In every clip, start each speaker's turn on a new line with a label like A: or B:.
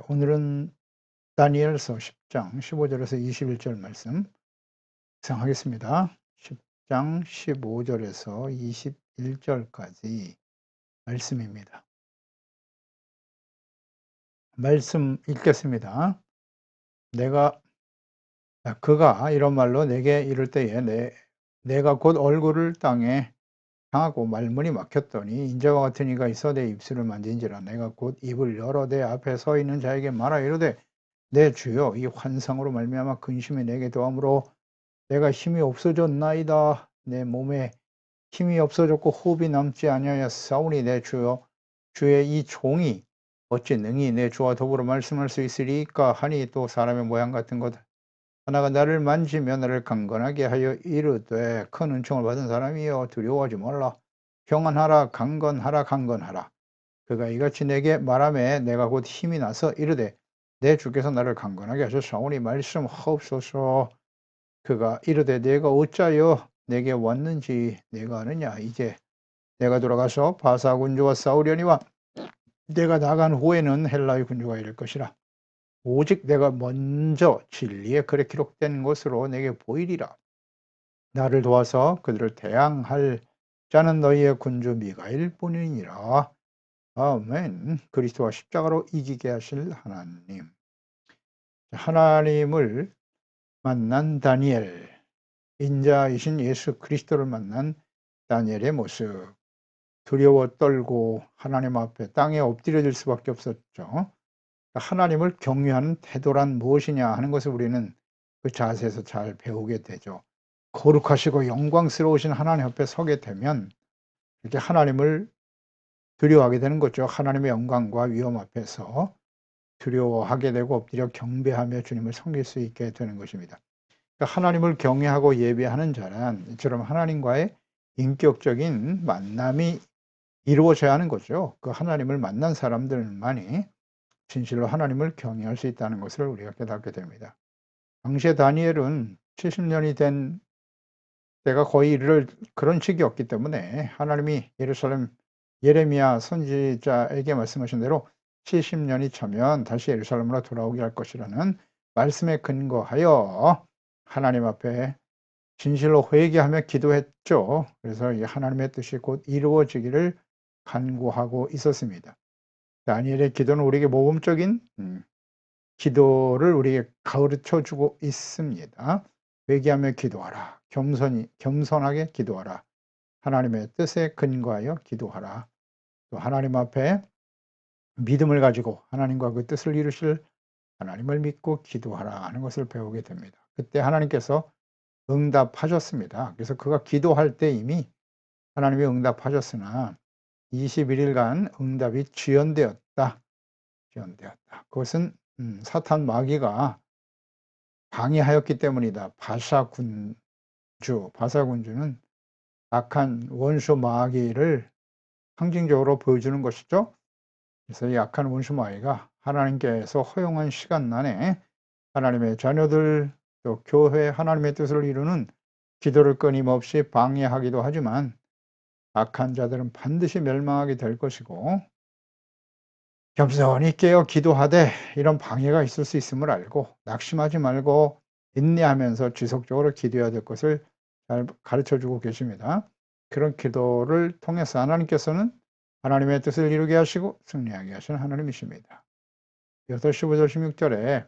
A: 오늘은 다니엘서 10장 15절에서 21절 말씀 묵상하겠습니다. 10장 15절에서 21절까지 말씀입니다. 말씀 읽겠습니다. 그가 이런 말로 내게 이를 때에 내가 곧 얼굴을 땅에 향하고 말문이 막혔더니 인자와 같은 이가 있어 내 입술을 만진지라. 내가 곧 입을 열어 내 앞에 서 있는 자에게 말하 이르되 내 주여, 이 환상으로 말미암아 근심이 내게 더함으로 내가 힘이 없어졌나이다. 내 몸에 힘이 없어졌고 호흡이 남지 아니하였사오니 내 주여, 주의 이 종이 어찌 능히 내 주와 더불어 말씀할 수 있으리까 하니, 또 사람의 모양 같은 것 하나가 나를 만지며 나를 강건하게 하여 이르되, 큰 은총을 받은 사람이여 두려워하지 말라. 평안하라, 강건하라, 강건하라. 그가 이같이 내게 말하매 내가 곧 힘이 나서 이르되 내 주께서 나를 강건하게 하셨사오니 말씀하옵소서. 그가 이르되 내가 어찌하여 내게 왔는지 내가 아느냐. 이제 내가 돌아가서 바사 군주와 싸우려니와 내가 나간 후에는 헬라의 군주가 이를 것이라. 오직 내가 먼저 진리에 글에 기록된 것으로 내게 보이리라. 나를 도와서 그들을 대항할 자는 너희의 군주 미가일 뿐이니라. 아멘. 그리스도와 십자가로 이기게 하실 하나님. 하나님을 만난 다니엘, 인자이신 예수 그리스도를 만난 다니엘의 모습. 두려워 떨고 하나님 앞에 땅에 엎드려질 수밖에 없었죠. 하나님을 경외하는 태도란 무엇이냐 하는 것을 우리는 그 자세에서 잘 배우게 되죠. 거룩하시고 영광스러우신 하나님 앞에 서게 되면 이렇게 하나님을 두려워하게 되는 거죠. 하나님의 영광과 위엄 앞에서 두려워하게 되고 엎드려 경배하며 주님을 섬길 수 있게 되는 것입니다. 그러니까 하나님을 경외하고 예배하는 자는 이처럼 하나님과의 인격적인 만남이 이루어져야 하는 거죠. 그 하나님을 만난 사람들만이 진실로 하나님을 경외할 수 있다는 것을 우리가 깨닫게 됩니다. 당시에 다니엘은 70년이 된 때가 거의 이를 그런 시기였기 때문에 하나님이 예레미야 선지자에게 말씀하신 대로 70년이 차면 다시 예루살렘으로 돌아오게 할 것이라는 말씀에 근거하여 하나님 앞에 진실로 회개하며 기도했죠. 그래서 이 하나님의 뜻이 곧 이루어지기를 간구하고 있었습니다. 다니엘의 기도는 우리에게 모범적인 기도를 우리에게 가르쳐 주고 있습니다. 회개하며 기도하라. 겸손하게 기도하라. 하나님의 뜻에 근거하여 기도하라. 또 하나님 앞에 믿음을 가지고 하나님과 그 뜻을 이루실 하나님을 믿고 기도하라 하는 것을 배우게 됩니다. 그때 하나님께서 응답하셨습니다. 그래서 그가 기도할 때 이미 하나님이 응답하셨으나 21일간 응답이 지연되었다. 그것은 사탄 마귀가 방해하였기 때문이다. 바사군주는 악한 원수 마귀를 상징적으로 보여주는 것이죠. 그래서 이 악한 원수 마귀가 하나님께서 허용한 시간 안에 하나님의 자녀들, 또 교회 하나님의 뜻을 이루는 기도를 끊임없이 방해하기도 하지만 악한 자들은 반드시 멸망하게 될 것이고, 겸손히 깨어 기도하되 이런 방해가 있을 수 있음을 알고 낙심하지 말고 인내하면서 지속적으로 기도해야 될 것을 잘 가르쳐 주고 계십니다. 그런 기도를 통해서 하나님께서는 하나님의 뜻을 이루게 하시고 승리하게 하시는 하나님이십니다. 이어서 15절 16절에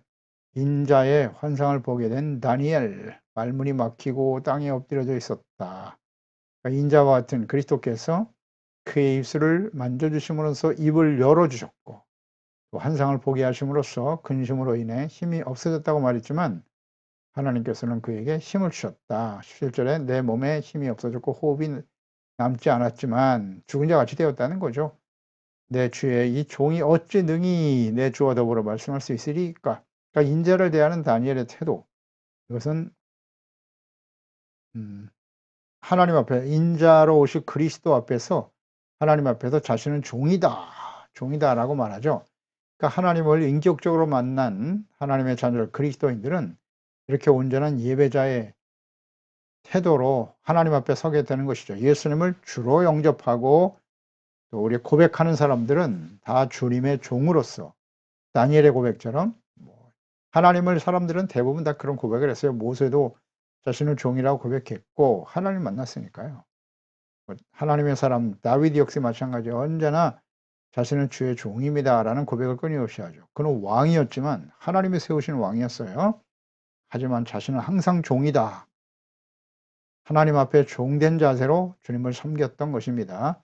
A: 인자의 환상을 보게 된 다니엘, 말문이 막히고 땅에 엎드려져 있었다. 그러니까 인자와 같은 그리스도께서 그의 입술을 만져주심으로써 입을 열어주셨고, 또 환상을 보게 하심으로써 근심으로 인해 힘이 없어졌다고 말했지만 하나님께서는 그에게 힘을 주셨다. 17절에 내 몸에 힘이 없어졌고 호흡이 남지 않았지만 죽은 자 같이 되었다는 거죠. 내 주의 이 종이 어찌 능히 내 주와 더불어 말씀할 수 있으리까. 그러니까 인자를 대하는 다니엘의 태도, 이것은 하나님 앞에 인자로 오실 그리스도 앞에서 하나님 앞에서 자신은 종이다라고 말하죠. 그러니까 하나님을 인격적으로 만난 하나님의 자녀 그리스도인들은 이렇게 온전한 예배자의 태도로 하나님 앞에 서게 되는 것이죠. 예수님을 주로 영접하고 또 우리 고백하는 사람들은 다 주님의 종으로서 다니엘의 고백처럼 하나님을 사람들은 대부분 다 그런 고백을 했어요. 모세도 자신을 종이라고 고백했고 하나님 만났으니까요. 하나님의 사람 다윗 역시 마찬가지예요. 언제나 자신은 주의 종입니다라는 고백을 끊임없이 하죠. 그는 왕이었지만 하나님이 세우신 왕이었어요. 하지만 자신은 항상 종이다. 하나님 앞에 종된 자세로 주님을 섬겼던 것입니다.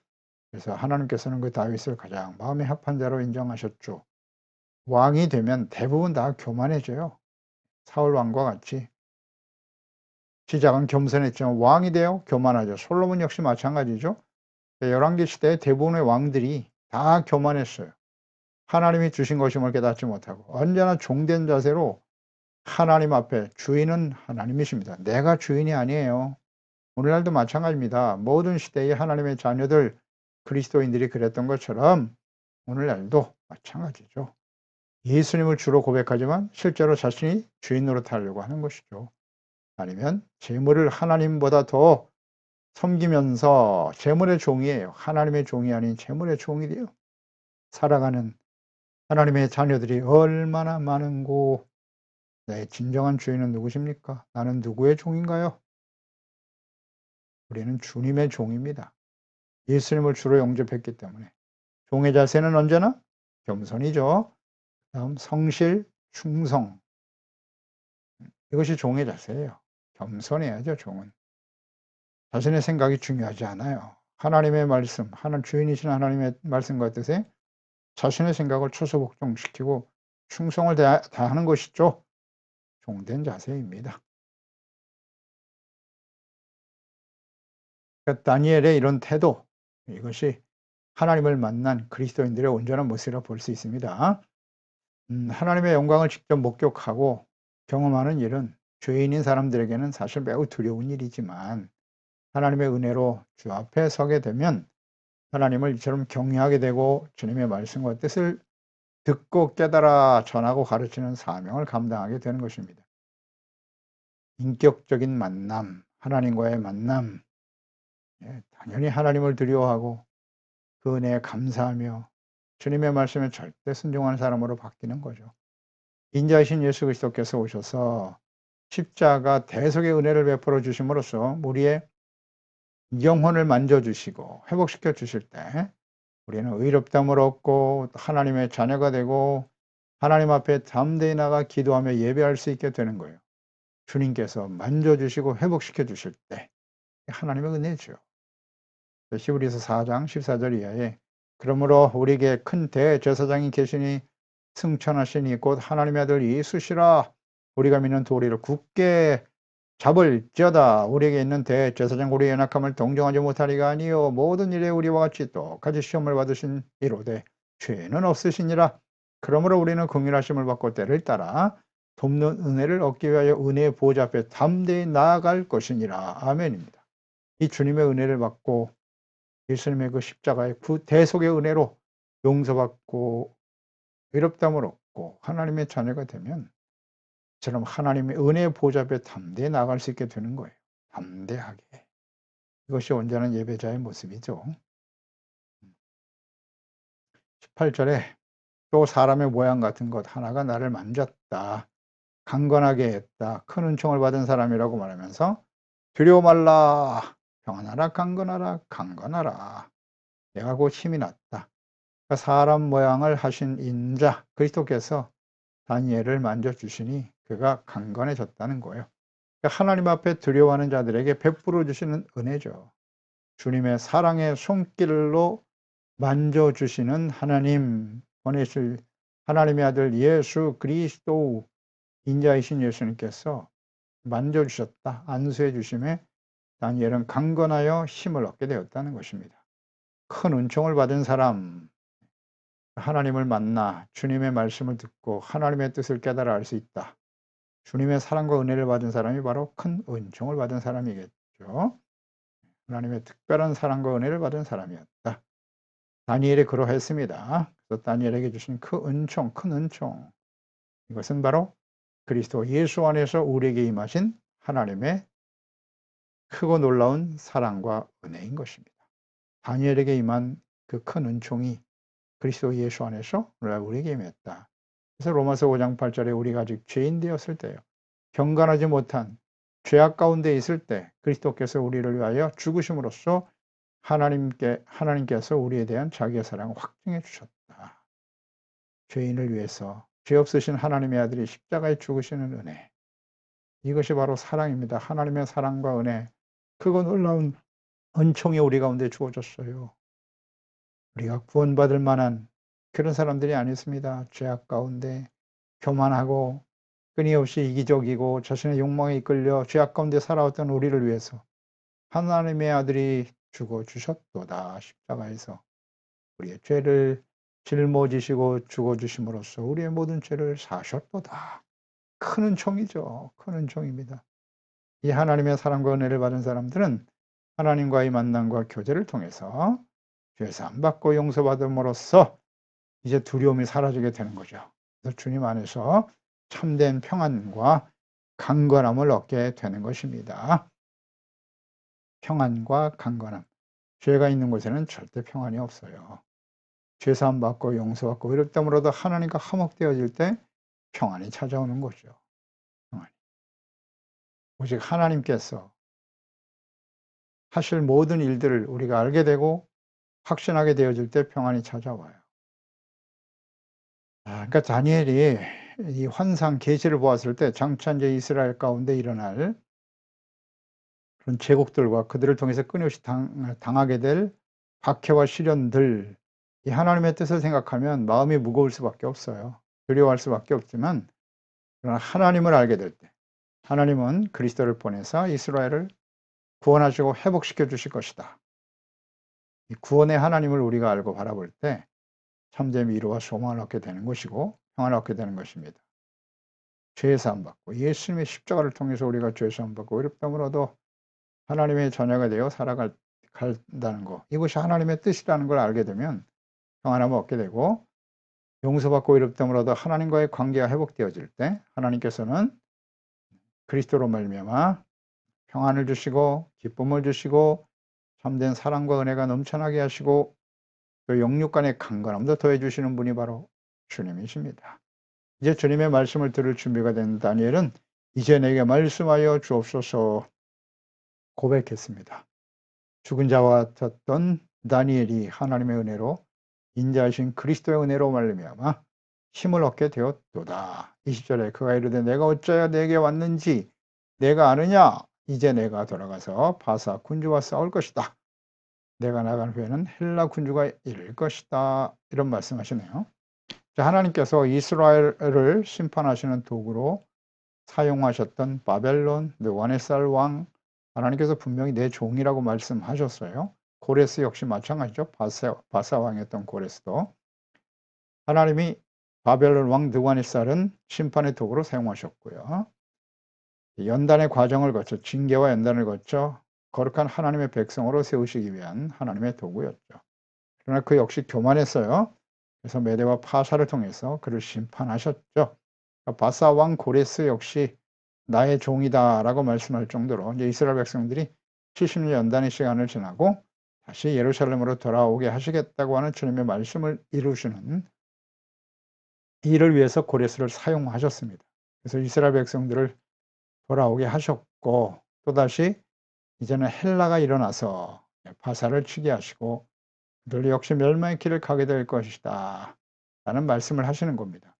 A: 그래서 하나님께서는 그 다윗을 가장 마음에 합한 자로 인정하셨죠. 왕이 되면 대부분 다 교만해져요. 사울 왕과 같이. 시작은 겸손했지만 왕이 되어 교만하죠. 솔로몬 역시 마찬가지죠. 열왕기 시대의 대부분의 왕들이 다 교만했어요. 하나님이 주신 것임을 깨닫지 못하고 언제나 종된 자세로 하나님 앞에 주인은 하나님이십니다. 내가 주인이 아니에요. 오늘날도 마찬가지입니다. 모든 시대의 하나님의 자녀들 그리스도인들이 그랬던 것처럼 오늘날도 마찬가지죠. 예수님을 주로 고백하지만 실제로 자신이 주인 노릇하려고 하는 것이죠. 아니면 재물을 하나님보다 더 섬기면서 재물의 종이에요. 하나님의 종이 아닌 재물의 종이 돼요. 살아가는 하나님의 자녀들이 얼마나 많은고. 내 진정한 주인은 누구십니까? 나는 누구의 종인가요? 우리는 주님의 종입니다. 예수님을 주로 영접했기 때문에. 종의 자세는 언제나 겸손이죠. 다음 성실, 충성. 이것이 종의 자세예요. 겸손해야죠, 종은. 자신의 생각이 중요하지 않아요. 하나님의 말씀, 주인이신 하나님의 말씀과 뜻에 자신의 생각을 초소복종시키고 충성을 다하는 것이죠. 종된 자세입니다. 그러니까 다니엘의 이런 태도, 이것이 하나님을 만난 그리스도인들의 온전한 모습이라 볼 수 있습니다. 하나님의 영광을 직접 목격하고 경험하는 일은 죄인인 사람들에게는 사실 매우 두려운 일이지만 하나님의 은혜로 주 앞에 서게 되면 하나님을 이처럼 경외하게 되고 주님의 말씀과 뜻을 듣고 깨달아 전하고 가르치는 사명을 감당하게 되는 것입니다. 인격적인 만남, 하나님과의 만남, 당연히 하나님을 두려워하고 그 은혜에 감사하며 주님의 말씀에 절대 순종하는 사람으로 바뀌는 거죠. 인자이신 예수 그리스도께서 오셔서 십자가 대속의 은혜를 베풀어 주심으로써 우리의 영혼을 만져주시고 회복시켜 주실 때 우리는 의롭다함을 얻고 하나님의 자녀가 되고 하나님 앞에 담대히 나가 기도하며 예배할 수 있게 되는 거예요. 주님께서 만져주시고 회복시켜 주실 때 하나님의 은혜죠. 히브리서 4장 14절 이하에 그러므로 우리에게 큰 대제사장이 계시니 승천하시니 곧 하나님의 아들 예수시라. 우리가 믿는 도리를 굳게 잡을지어다. 우리에게 있는 대제사장 우리의 연약함을 동정하지 못하리가 아니요 모든 일에 우리와 같이 똑같이 시험을 받으신 이로되 죄는 없으시니라. 그러므로 우리는 긍휼하심을 받고 때를 따라 돕는 은혜를 얻기 위하여 은혜의 보좌 앞에 담대히 나아갈 것이니라. 아멘입니다. 이 주님의 은혜를 받고 예수님의 그 십자가의 그 대속의 은혜로 용서받고 의롭다함을 얻고 하나님의 자녀가 되면 저처럼 하나님의 은혜의 보좌 앞에 담대히 나아갈 수 있게 되는 거예요. 담대하게. 이것이 온전한 예배자의 모습이죠. 18절에 또 사람의 모양 같은 것 하나가 나를 만졌다. 강건하게 했다. 큰 은총을 받은 사람이라고 말하면서 두려워 말라. 평안하라 강건하라 강건하라. 내가 곧 힘이 났다. 사람 모양을 하신 인자 그리스도께서 다니엘을 만져주시니 그가 강건해졌다는 거예요. 하나님 앞에 두려워하는 자들에게 베풀어 주시는 은혜죠. 주님의 사랑의 손길로 만져주시는 하나님, 보내실 하나님의 아들 예수 그리스도 인자이신 예수님께서 만져주셨다. 안수해 주심에 다니엘은 강건하여 힘을 얻게 되었다는 것입니다. 큰 은총을 받은 사람, 하나님을 만나 주님의 말씀을 듣고 하나님의 뜻을 깨달아 알 수 있다. 주님의 사랑과 은혜를 받은 사람이 바로 큰 은총을 받은 사람이겠죠. 하나님의 특별한 사랑과 은혜를 받은 사람이었다. 다니엘이 그러했습니다. 그래서 다니엘에게 주신 그 은총, 큰 은총, 이것은 바로 그리스도 예수 안에서 우리에게 임하신 하나님의 크고 놀라운 사랑과 은혜인 것입니다. 다니엘에게 임한 그 큰 은총이 그리스도 예수 안에서 우리에게 임했다. 그래서 로마서 5장 8절에 우리가 아직 죄인 되었을 때요, 경건하지 못한 죄악 가운데 있을 때 그리스도께서 우리를 위하여 죽으심으로써 하나님께서 우리에 대한 자기의 사랑을 확증해 주셨다. 죄인을 위해서 죄 없으신 하나님의 아들이 십자가에 죽으시는 은혜, 이것이 바로 사랑입니다. 하나님의 사랑과 은혜, 크고 놀라운 은총이 우리 가운데 주어졌어요. 우리가 구원받을 만한 그런 사람들이 아니었습니다. 죄악 가운데 교만하고 끊임없이 이기적이고 자신의 욕망에 이끌려 죄악 가운데 살아왔던 우리를 위해서 하나님의 아들이 죽어 주셨도다. 십자가에서 우리의 죄를 짊어지시고 죽어 주심으로써 우리의 모든 죄를 사셨도다. 큰 은총이죠. 큰 은총입니다. 이 하나님의 사랑과 은혜를 받은 사람들은 하나님과의 만남과 교제를 통해서 죄사함 받고 용서받음으로써 이제 두려움이 사라지게 되는 거죠. 그래서 주님 안에서 참된 평안과 강건함을 얻게 되는 것입니다. 평안과 강건함. 죄가 있는 곳에는 절대 평안이 없어요. 죄사함 받고 용서받고 이렇다므로도 하나님과 화목되어질 때 평안이 찾아오는 거죠. 평안이. 오직 하나님께서 하실 모든 일들을 우리가 알게 되고 확신하게 되어질 때 평안이 찾아와요. 그러니까 다니엘이 이 환상 계시를 보았을 때 장차 이제 이스라엘 가운데 일어날 그런 제국들과 그들을 통해서 끊임없이 당하게 될 박해와 시련들, 이 하나님의 뜻을 생각하면 마음이 무거울 수밖에 없어요. 두려워할 수밖에 없지만, 그러나 하나님을 알게 될 때, 하나님은 그리스도를 보내서 이스라엘을 구원하시고 회복시켜 주실 것이다. 이 구원의 하나님을 우리가 알고 바라볼 때 참된 위로와 소망을 얻게 되는 것이고 평안을 얻게 되는 것입니다. 죄사함 받고 예수님의 십자가를 통해서 우리가 죄사함 받고 어렵다므로도 하나님의 자녀가 되어 살아간다는 것, 이것이 하나님의 뜻이라는 걸 알게 되면 평안함을 얻게 되고, 용서받고 어렵다므로도 하나님과의 관계가 회복되어질 때 하나님께서는 그리스도로 말미암아 평안을 주시고 기쁨을 주시고 참된 사랑과 은혜가 넘쳐나게 하시고 또 영육 간의 강건함도 더해 주시는 분이 바로 주님이십니다. 이제 주님의 말씀을 들을 준비가 된 다니엘은 이제 내게 말씀하여 주옵소서 고백했습니다. 죽은 자와 같았던 다니엘이 하나님의 은혜로 인자하신 그리스도의 은혜로 말미암아 힘을 얻게 되었도다. 20절에 그가 이르되 내가 어찌하여 내게 왔는지 내가 아느냐? 이제 내가 돌아가서 바사 군주와 싸울 것이다. 내가 나간 후에는 헬라 군주가 이를 것이다. 이런 말씀하시네요. 하나님께서 이스라엘을 심판하시는 도구로 사용하셨던 바벨론 느부갓네살 왕, 하나님께서 분명히 내 종이라고 말씀하셨어요. 고레스 역시 마찬가지죠. 바사 왕이었던 고레스도 하나님이 바벨론 왕 느부갓네살은 심판의 도구로 사용하셨고요. 연단의 과정을 거쳐 징계와 연단을 거쳐 거룩한 하나님의 백성으로 세우시기 위한 하나님의 도구였죠. 그러나 그 역시 교만했어요. 그래서 메대와 파사를 통해서 그를 심판하셨죠. 바사 왕 고레스 역시 나의 종이다라고 말씀할 정도로 이제 이스라엘 백성들이 70년 연단의 시간을 지나고 다시 예루살렘으로 돌아오게 하시겠다고 하는 주님의 말씀을 이루시는 이를 위해서 고레스를 사용하셨습니다. 그래서 이스라엘 백성들을 돌아오게 하셨고 또다시 이제는 헬라가 일어나서 바사를 치게 하시고 그들 역시 멸망의 길을 가게 될 것이다 라는 말씀을 하시는 겁니다.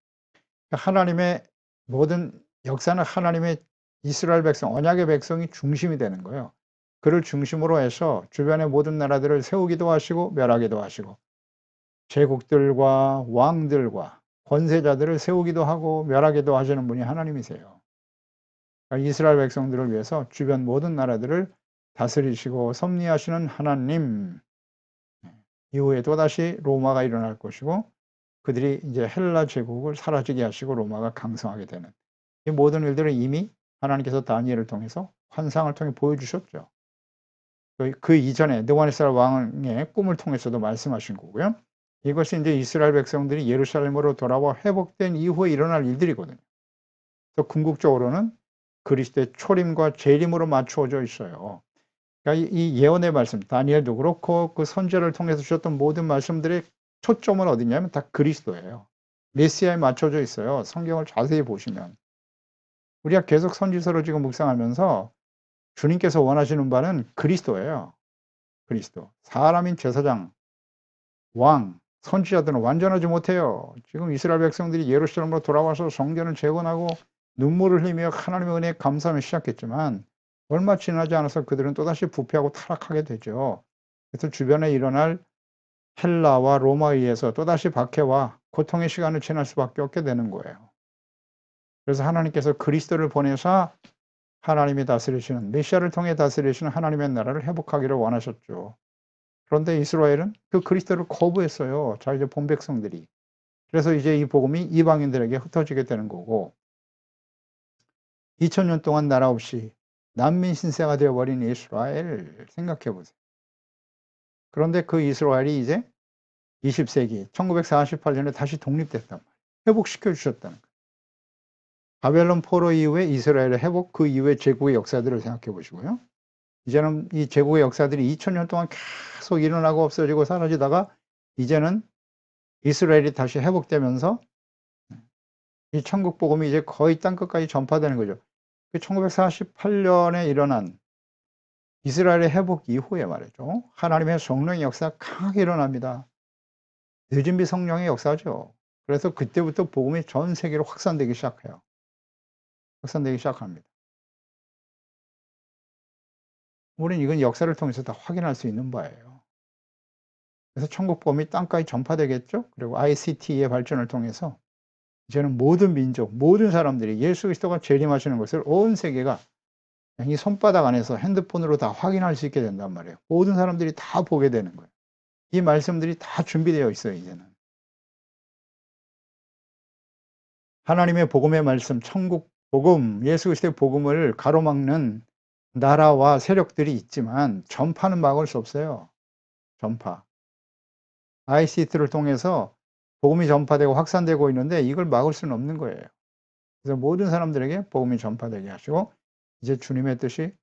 A: 하나님의 모든 역사는 하나님의 이스라엘 백성, 언약의 백성이 중심이 되는 거예요. 그를 중심으로 해서 주변의 모든 나라들을 세우기도 하시고 멸하기도 하시고 제국들과 왕들과 권세자들을 세우기도 하고 멸하기도 하시는 분이 하나님이세요. 그러니까 이스라엘 백성들을 위해서 주변 모든 나라들을 다스리시고 섭리하시는 하나님, 이후에 또다시 로마가 일어날 것이고 그들이 이제 헬라 제국을 사라지게 하시고 로마가 강성하게 되는 이 모든 일들을 이미 하나님께서 다니엘을 통해서 환상을 통해 보여주셨죠. 그 이전에 느부갓네살 왕의 꿈을 통해서도 말씀하신 거고요. 이것이 이제 이스라엘 백성들이 예루살렘으로 돌아와 회복된 이후에 일어날 일들이거든요. 또 궁극적으로는 그리스도의 초림과 재림으로 맞추어져 있어요. 그러니까 이 예언의 말씀, 다니엘도 그렇고 그 선지자를 통해서 주셨던 모든 말씀들의 초점은 어디냐면 다 그리스도예요. 메시아에 맞춰져 있어요. 성경을 자세히 보시면. 우리가 계속 선지서를 지금 묵상하면서 주님께서 원하시는 바는 그리스도예요. 그리스도. 사람인 제사장, 왕, 선지자들은 완전하지 못해요. 지금 이스라엘 백성들이 예루살렘으로 돌아와서 성전을 재건하고 눈물을 흘리며 하나님의 은혜에 감사하며 시작했지만 얼마 지나지 않아서 그들은 또다시 부패하고 타락하게 되죠. 그래서 주변에 일어날 헬라와 로마에 의해서 또다시 박해와 고통의 시간을 지날 수밖에 없게 되는 거예요. 그래서 하나님께서 그리스도를 보내사 하나님이 다스리시는 메시아를 통해 다스리시는 하나님의 나라를 회복하기를 원하셨죠. 그런데 이스라엘은 그 그리스도를 거부했어요. 자기들 본백성들이. 그래서 이제 이 복음이 이방인들에게 흩어지게 되는 거고 2000년 동안 나라 없이 난민 신세가 되어버린 이스라엘 생각해 보세요. 그런데 그 이스라엘이 이제 20세기 1948년에 다시 독립됐단 말이에요. 회복시켜 주셨다는 거예요. 바벨론 포로 이후에 이스라엘의 회복, 그 이후에 제국의 역사들을 생각해 보시고요. 이제는 이 제국의 역사들이 2000년 동안 계속 일어나고 없어지고 사라지다가 이제는 이스라엘이 다시 회복되면서 이 천국 복음이 이제 거의 땅끝까지 전파되는 거죠. 그 1948년에 일어난 이스라엘의 회복 이후에 말이죠. 하나님의 성령의 역사가 강하게 일어납니다. 늦은비 성령의 역사죠. 그래서 그때부터 복음이 전 세계로 확산되기 시작해요. 확산되기 시작합니다. 우리는 이건 역사를 통해서 다 확인할 수 있는 바예요. 그래서 천국 복음이 땅까지 전파되겠죠. 그리고 ICT의 발전을 통해서 이제는 모든 민족, 모든 사람들이 예수 그리스도가 재림하시는 것을 온 세계가 이 손바닥 안에서 핸드폰으로 다 확인할 수 있게 된단 말이에요. 모든 사람들이 다 보게 되는 거예요. 이 말씀들이 다 준비되어 있어요, 이제는. 하나님의 복음의 말씀, 천국 복음, 예수 그리스도의 복음을 가로막는 나라와 세력들이 있지만 전파는 막을 수 없어요. 전파. ICT를 통해서 복음이 전파되고 확산되고 있는데 이걸 막을 수는 없는 거예요. 그래서 모든 사람들에게 복음이 전파되게 하시고 이제 주님의 뜻이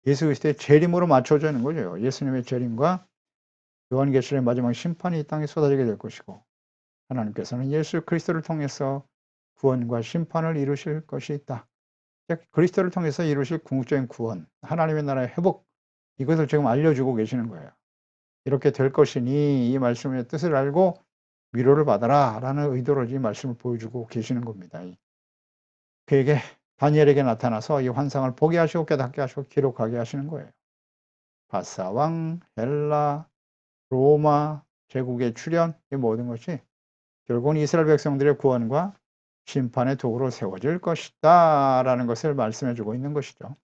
A: 예수 그리스도의 재림으로 맞춰져 있는 거죠. 예수님의 재림과 요한계시록의 마지막 심판이 이 땅에 쏟아지게 될 것이고 하나님께서는 예수 그리스도를 통해서 구원과 심판을 이루실 것이 있다. 그리스도를 통해서 이루실 궁극적인 구원, 하나님의 나라의 회복 이것을 지금 알려주고 계시는 거예요. 이렇게 될 것이니 이 말씀의 뜻을 알고 위로를 받아라 라는 의도로 이 말씀을 보여주고 계시는 겁니다. 그에게 다니엘에게 나타나서 이 환상을 보게 하시고 깨닫게 하시고 기록하게 하시는 거예요. 바사왕, 헬라, 로마 제국의 출현 이 모든 것이 결국은 이스라엘 백성들의 구원과 심판의 도구로 세워질 것이다 라는 것을 말씀해 주고 있는 것이죠.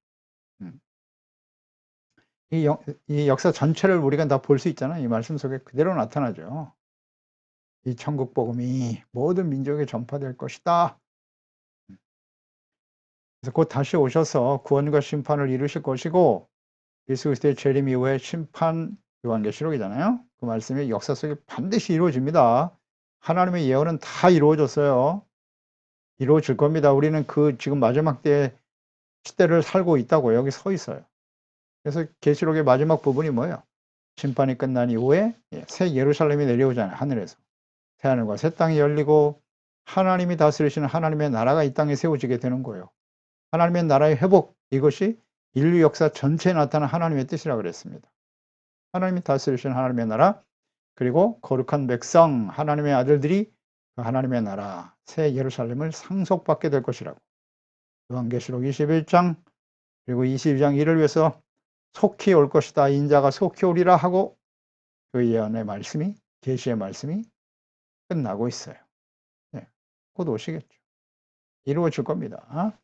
A: 이 역사 전체를 우리가 다 볼 수 있잖아요. 이 말씀 속에 그대로 나타나죠. 이 천국 복음이 모든 민족에 전파될 것이다. 그래서 곧 다시 오셔서 구원과 심판을 이루실 것이고 예수 그리스도의 재림 이후에 심판 요한계시록이잖아요. 그 말씀이 역사 속에 반드시 이루어집니다. 하나님의 예언은 다 이루어졌어요. 이루어질 겁니다. 우리는 그 지금 마지막 때의 시대를 살고 있다고 여기 서 있어요. 그래서 계시록의 마지막 부분이 뭐예요? 심판이 끝난 이후에 새 예루살렘이 내려오잖아요. 하늘에서. 새하늘과 새 땅이 열리고 하나님이 다스리시는 하나님의 나라가 이 땅에 세워지게 되는 거예요. 하나님의 나라의 회복 이것이 인류 역사 전체에 나타난 하나님의 뜻이라고 그랬습니다. 하나님이 다스리시는 하나님의 나라 그리고 거룩한 백성 하나님의 아들들이 그 하나님의 나라 새 예루살렘을 상속받게 될 것이라고 요한계시록 21장 그리고 22장 이를 위해서 속히 올 것이다 인자가 속히 오리라 하고 그 예언의 말씀이 계시의 말씀이 끝나고 있어요. 네, 곧 오시겠죠. 이루어질 겁니다.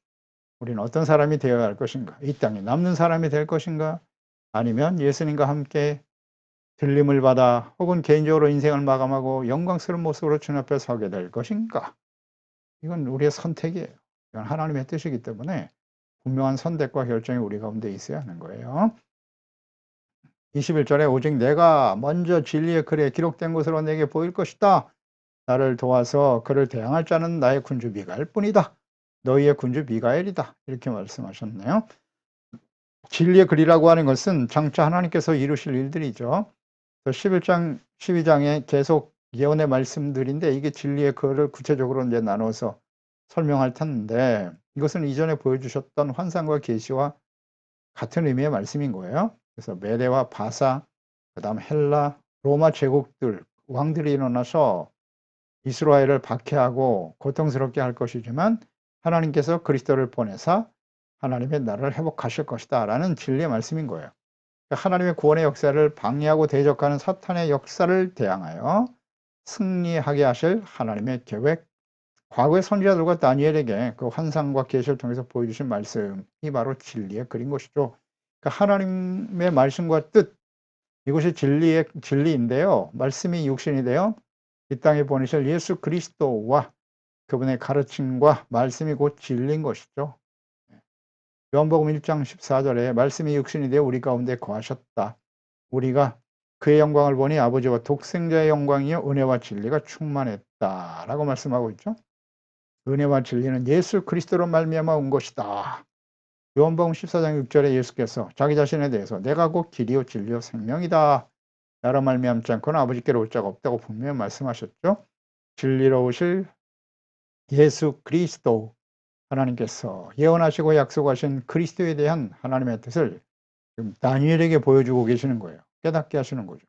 A: 우리는 어떤 사람이 되어야 할 것인가? 이 땅에 남는 사람이 될 것인가? 아니면 예수님과 함께 들림을 받아 혹은 개인적으로 인생을 마감하고 영광스러운 모습으로 주님 앞에 서게 될 것인가? 이건 우리의 선택이에요. 이건 하나님의 뜻이기 때문에 분명한 선택과 결정이 우리 가운데 있어야 하는 거예요. 21절에 오직 내가 먼저 진리의 글에 기록된 것으로 내게 보일 것이다. 나를 도와서 그를 대항할 자는 나의 군주 미가엘 뿐이다. 너희의 군주 미가엘이다. 이렇게 말씀하셨네요. 진리의 글이라고 하는 것은 장차 하나님께서 이루실 일들이죠. 11장, 12장에 계속 예언의 말씀들인데 이게 진리의 그거를 구체적으로 이제 나눠서 설명할 텐데 이것은 이전에 보여주셨던 환상과 계시와 같은 의미의 말씀인 거예요. 그래서 메대와 바사, 그다음 헬라, 로마 제국들 왕들이 일어나서 이스라엘을 박해하고 고통스럽게 할 것이지만 하나님께서 그리스도를 보내사 하나님의 나라를 회복하실 것이다라는 진리의 말씀인 거예요. 하나님의 구원의 역사를 방해하고 대적하는 사탄의 역사를 대항하여 승리하게 하실 하나님의 계획, 과거의 선지자들과 다니엘에게 그 환상과 계시를 통해서 보여주신 말씀이 바로 진리의 그린 것이죠. 그러니까 하나님의 말씀과 뜻, 이것이 진리인데요. 말씀이 육신이 되어 이 땅에 보내실 예수 그리스도와 그분의 가르침과 말씀이 곧 진리인 것이죠. 요한복음 1장 14절에 말씀이 육신이 되어 우리 가운데 거하셨다. 우리가 그의 영광을 보니 아버지와 독생자의 영광이요 은혜와 진리가 충만했다라고 말씀하고 있죠. 은혜와 진리는 예수 그리스도로 말미암아 온 것이다. 요한복음 14장 6절에 예수께서 자기 자신에 대해서 내가 곧 길이요 진리요 생명이다. 나로 말미암지 않고는 아버지께로 올 자가 없다고 분명히 말씀하셨죠. 진리로 오실 예수 그리스도, 하나님께서 예언하시고 약속하신 그리스도에 대한 하나님의 뜻을 지금 다니엘에게 보여주고 계시는 거예요. 깨닫게 하시는 거죠.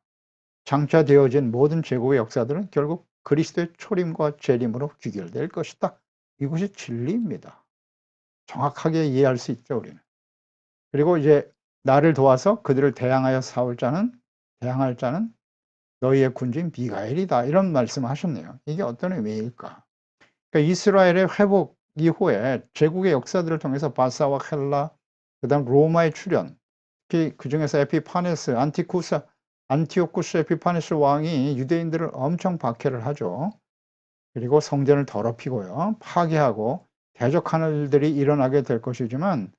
A: 장차 되어진 모든 제국의 역사들은 결국 그리스도의 초림과 재림으로 귀결될 것이다. 이것이 진리입니다. 정확하게 이해할 수 있죠, 우리는. 그리고 이제 나를 도와서 그들을 대항할 자는 너희의 군주인 미가엘이다. 이런 말씀을 하셨네요. 이게 어떤 의미일까? 그러니까 이스라엘의 회복 이후에 제국의 역사들을 통해서 바사와 헬라, 그다음 로마의 출현, 특히 그중에서 에피파네스, 안티오쿠스 에피파네스 왕이 유대인들을 엄청 박해를 하죠. 그리고 성전을 더럽히고요, 파괴하고 대적하는 일들이 일어나게 될 것이지만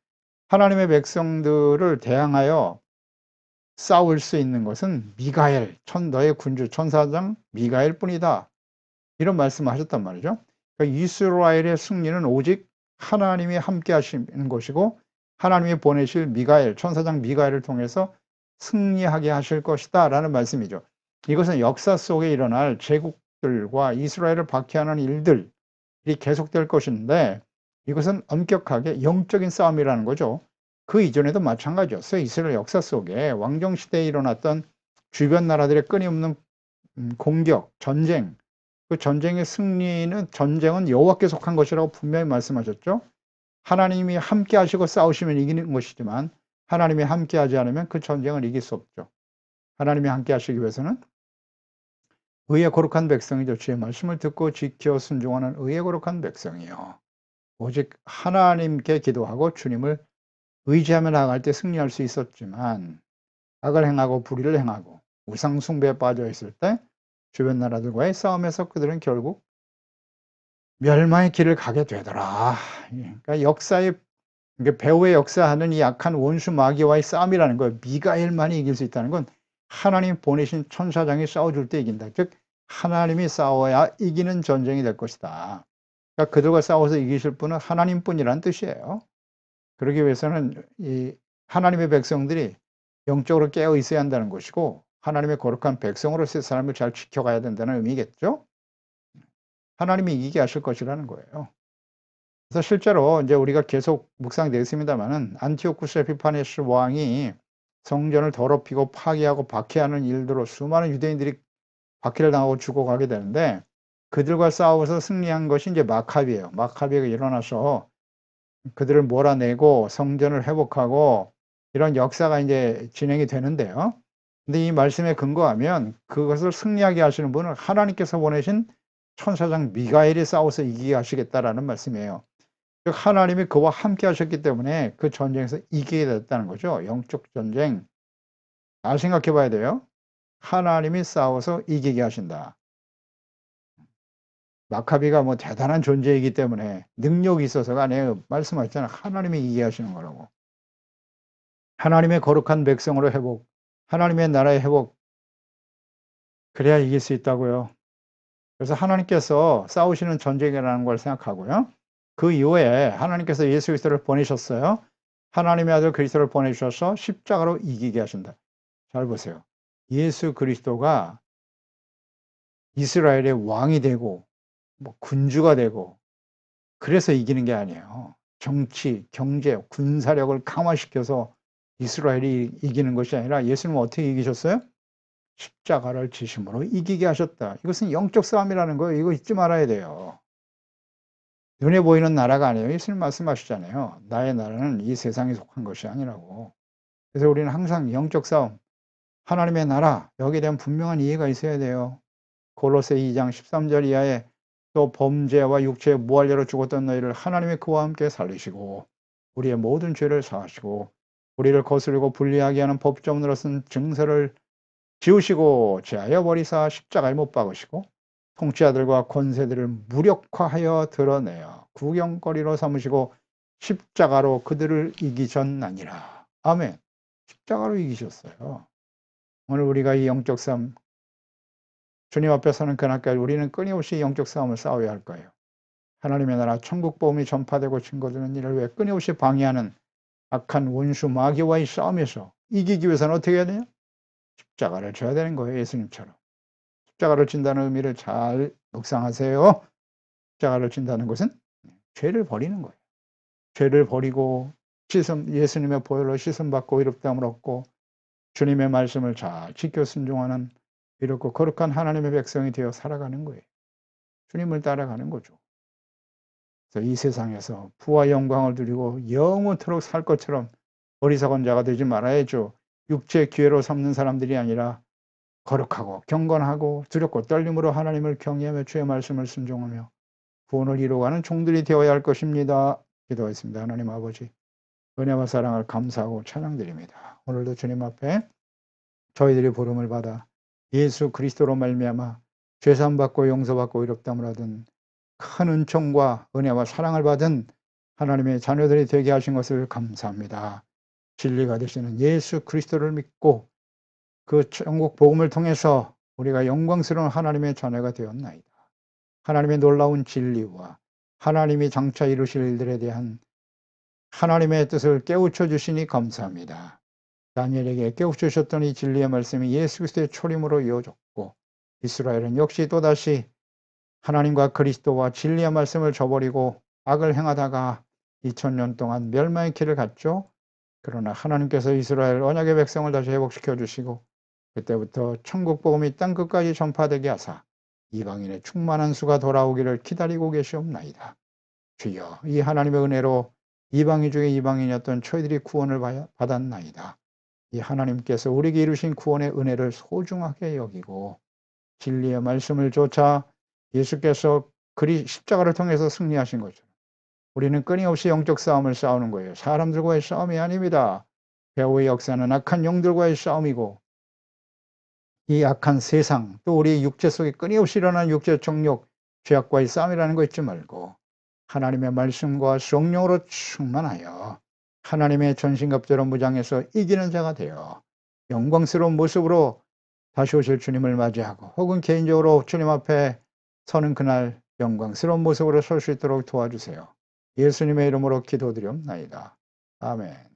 A: 하나님의 백성들을 대항하여 싸울 수 있는 것은 미가엘, 너의 군주 천사장 미가엘 뿐이다. 이런 말씀을 하셨단 말이죠. 그러니까 이스라엘의 승리는 오직 하나님이 함께 하시는 것이고 하나님이 보내실 미가엘, 천사장 미가엘을 통해서 승리하게 하실 것이다 라는 말씀이죠. 이것은 역사 속에 일어날 제국들과 이스라엘을 박해하는 일들이 계속될 것인데 이것은 엄격하게 영적인 싸움이라는 거죠. 그 이전에도 마찬가지였어요. 이스라엘 역사 속에 왕정시대에 일어났던 주변 나라들의 끊임없는 공격, 전쟁, 그 전쟁의 승리는 전쟁은 여호와께 속한 것이라고 분명히 말씀하셨죠. 하나님이 함께 하시고 싸우시면 이기는 것이지만 하나님이 함께 하지 않으면 그 전쟁을 이길 수 없죠. 하나님이 함께 하시기 위해서는 의의 거룩한 백성이죠. 주의 말씀을 듣고 지켜 순종하는 의의 거룩한 백성이요. 오직 하나님께 기도하고 주님을 의지하며 나아갈 때 승리할 수 있었지만 악을 행하고 불의를 행하고 우상 숭배에 빠져 있을 때 주변 나라들과의 싸움에서 그들은 결국 멸망의 길을 가게 되더라. 그러니까 배후의 역사하는 이 약한 원수 마귀와의 싸움이라는 거예요. 미가엘만이 이길 수 있다는 건 하나님 보내신 천사장이 싸워줄 때 이긴다. 즉 하나님이 싸워야 이기는 전쟁이 될 것이다. 그러니까 그들과 싸워서 이기실 분은 하나님뿐이라는 뜻이에요. 그러기 위해서는 이 하나님의 백성들이 영적으로 깨어 있어야 한다는 것이고 하나님의 거룩한 백성으로서의 삶을 잘 지켜가야 된다는 의미겠죠. 하나님이 이기게 하실 것이라는 거예요. 그래서 실제로 이제 우리가 계속 묵상되었습니다마는 안티오쿠스 에피파네스 왕이 성전을 더럽히고 파괴하고 박해하는 일들로 수많은 유대인들이 박해를 당하고 죽어가게 되는데 그들과 싸워서 승리한 것이 이제 마카비예요. 마카비가 일어나서 그들을 몰아내고 성전을 회복하고 이런 역사가 이제 진행이 되는데요. 근데 이 말씀에 근거하면 그것을 승리하게 하시는 분은 하나님께서 보내신 천사장 미가엘이 싸워서 이기게 하시겠다라는 말씀이에요. 즉 하나님이 그와 함께 하셨기 때문에 그 전쟁에서 이기게 됐다는 거죠. 영적 전쟁. 잘 생각해 봐야 돼요. 하나님이 싸워서 이기게 하신다. 마카비가 뭐 대단한 존재이기 때문에 능력이 있어서가 아니에요. 말씀하셨잖아요. 하나님이 이기게 하시는 거라고. 하나님의 거룩한 백성으로 회복, 하나님의 나라의 회복, 그래야 이길 수 있다고요. 그래서 하나님께서 싸우시는 전쟁이라는 걸 생각하고요. 그 이후에 하나님께서 예수 그리스도를 보내셨어요. 하나님의 아들 그리스도를 보내주셔서 십자가로 이기게 하신다. 잘 보세요. 예수 그리스도가 이스라엘의 왕이 되고 뭐 군주가 되고 그래서 이기는 게 아니에요. 정치, 경제, 군사력을 강화시켜서 이스라엘이 이기는 것이 아니라 예수님은 어떻게 이기셨어요? 십자가를 지심으로 이기게 하셨다. 이것은 영적 싸움이라는 거예요. 이거 잊지 말아야 돼요. 눈에 보이는 나라가 아니에요. 예수님 말씀하시잖아요. 나의 나라는 이 세상에 속한 것이 아니라고. 그래서 우리는 항상 영적 싸움, 하나님의 나라, 여기에 대한 분명한 이해가 있어야 돼요. 골로새 2장 13절 이하에 또 범죄와 육체의 무할례로 죽었던 너희를 하나님이 그와 함께 살리시고 우리의 모든 죄를 사하시고 우리를 거스르고 불리하게 하는 법조문으로 쓴 증서를 지우시고 제하여 버리사 십자가에 못 박으시고 통치자들과 권세들을 무력화하여 드러내어 구경거리로 삼으시고 십자가로 그들을 이기셨나니라. 아멘. 십자가로 이기셨어요. 오늘 우리가 이 영적 싸움, 주님 앞에 서는 그날까지 우리는 끊임없이 영적 싸움을 싸워야 할 거예요. 하나님의 나라 천국 복음이 전파되고 증거되는 일을 위해 끊임없이 방해하는 악한 원수 마귀와의 싸움에서 이기기 위해서는 어떻게 해야 돼요? 십자가를 져야 되는 거예요. 예수님처럼. 십자가를 진다는 의미를 잘 묵상하세요. 십자가를 진다는 것은 죄를 버리는 거예요. 죄를 버리고 예수님의 보혈로 씻음받고 의롭다함을 얻고 주님의 말씀을 잘 지켜 순종하는 이렇고 거룩한 하나님의 백성이 되어 살아가는 거예요. 주님을 따라가는 거죠. 그래서 이 세상에서 부와 영광을 누리고 영원토록 살 것처럼 어리석은 자가 되지 말아야죠. 육체의 기회로 삼는 사람들이 아니라 거룩하고 경건하고 두렵고 떨림으로 하나님을 경외하며 주의 말씀을 순종하며 구원을 이루어가는 종들이 되어야 할 것입니다. 기도하겠습니다. 하나님 아버지, 은혜와 사랑을 감사하고 찬양드립니다. 오늘도 주님 앞에 저희들이 부름을 받아 예수 그리스도로 말미암아 죄사함 받고 용서받고 의롭다함을 얻은 큰 은총과 은혜와 사랑을 받은 하나님의 자녀들이 되게 하신 것을 감사합니다. 진리가 되시는 예수 그리스도를 믿고 그 천국 복음을 통해서 우리가 영광스러운 하나님의 자녀가 되었나이다. 하나님의 놀라운 진리와 하나님이 장차 이루실 일들에 대한 하나님의 뜻을 깨우쳐 주시니 감사합니다. 다니엘에게 깨우쳐 주셨던 이 진리의 말씀이 예수 그리스도의 초림으로 이어졌고 이스라엘은 역시 또다시 하나님과 그리스도와 진리의 말씀을 저버리고 악을 행하다가 2000년 동안 멸망의 길을 갔죠. 그러나 하나님께서 이스라엘 언약의 백성을 다시 회복시켜 주시고 그때부터 천국 복음이 땅끝까지 전파되게 하사 이방인의 충만한 수가 돌아오기를 기다리고 계시옵나이다. 주여, 이 하나님의 은혜로 이방인 중에 이방인이었던 저희들이 구원을 받았나이다. 이 하나님께서 우리에게 이루신 구원의 은혜를 소중하게 여기고 진리의 말씀을 좇아 예수께서 십자가를 통해서 승리하신 것처럼 우리는 끊임없이 영적 싸움을 싸우는 거예요. 사람들과의 싸움이 아닙니다. 배후의 역사는 악한 영들과의 싸움이고 이 악한 세상 또 우리 육체 속에 끊임없이 일어나는 육체 정욕 죄악과의 싸움이라는 거 잊지 말고 하나님의 말씀과 성령으로 충만하여 하나님의 전신갑주로 무장해서 이기는 자가 되어 영광스러운 모습으로 다시 오실 주님을 맞이하고 혹은 개인적으로 주님 앞에 서는 그날 영광스러운 모습으로 설 수 있도록 도와주세요. 예수님의 이름으로 기도드리옵나이다. 아멘.